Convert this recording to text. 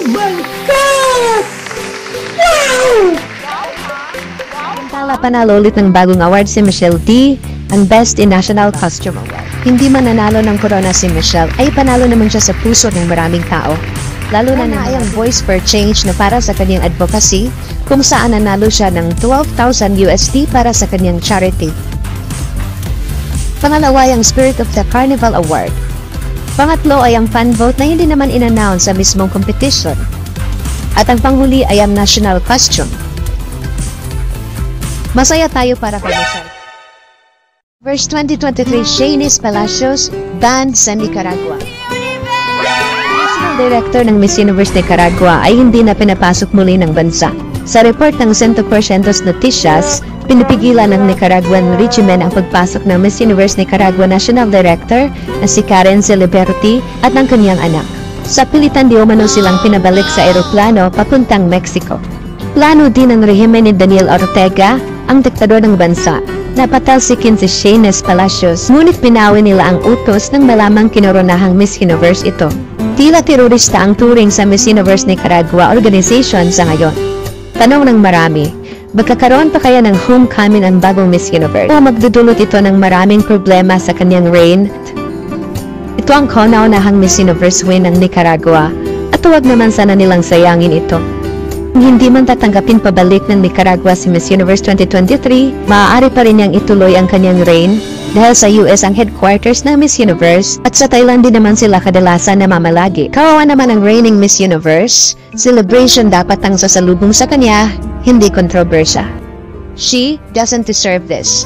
my God! Wow! Samantala panalo ulit ng bagong award si Michelle D, ang Best in National Costume Award. Hindi man nanalo ng corona si Michelle, ay panalo naman siya sa puso ng maraming tao. Lalo na ay ang Voice for Change na para sa kanyang advocacy, kung saan nanalo siya ng 12,000 USD para sa kanyang charity. Pangalawa ay ang Spirit of the Carnival Award. Pangatlo ay ang fan vote na hindi naman in-announce sa mismong competition. At ang panghuli ay ang National Costume. Masaya tayo para kay Michelle. Verse 2023, Shanice Palacios, banned sa Nicaragua. National Director ng Miss Universe Nicaragua ay hindi na pinapasok muli ng bansa. Sa report ng 100% Noticias, pinipigilan ng Nicaraguan regime ang pagpasok ng Miss Universe Nicaragua National Director na si Karen Celeberti at ng kanyang anak. Sa pilitan di umano silang pinabalik sa eroplano papuntang Mexico. Plano din ng rehime ni Daniel Ortega, ang diktador ng bansa, napatalsikin si Shanice Palacios, ngunit pinawi nila ang utos ng malamang kinoronahang Miss Universe ito. Tila terorista ang turing sa Miss Universe Nicaragua organization sa ngayon. Tanong ng marami, magkakaroon pa kaya ng homecoming ang bagong Miss Universe? O magdudulot ito ng maraming problema sa kanyang reign? Ito ang kauna-unahang Miss Universe win ng Nicaragua, at huwag naman sana nilang sayangin ito. Kung hindi man tatanggapin pabalik ng Nicaragua si Miss Universe 2023, maaari pa rin niyang ituloy ang kanyang reign dahil sa US ang headquarters ng Miss Universe at sa Thailand din naman sila kadalasan namamalagi. Kawawa naman ang reigning Miss Universe, celebration dapat ang sasalubong sa kanya, hindi kontrobersya. She doesn't deserve this.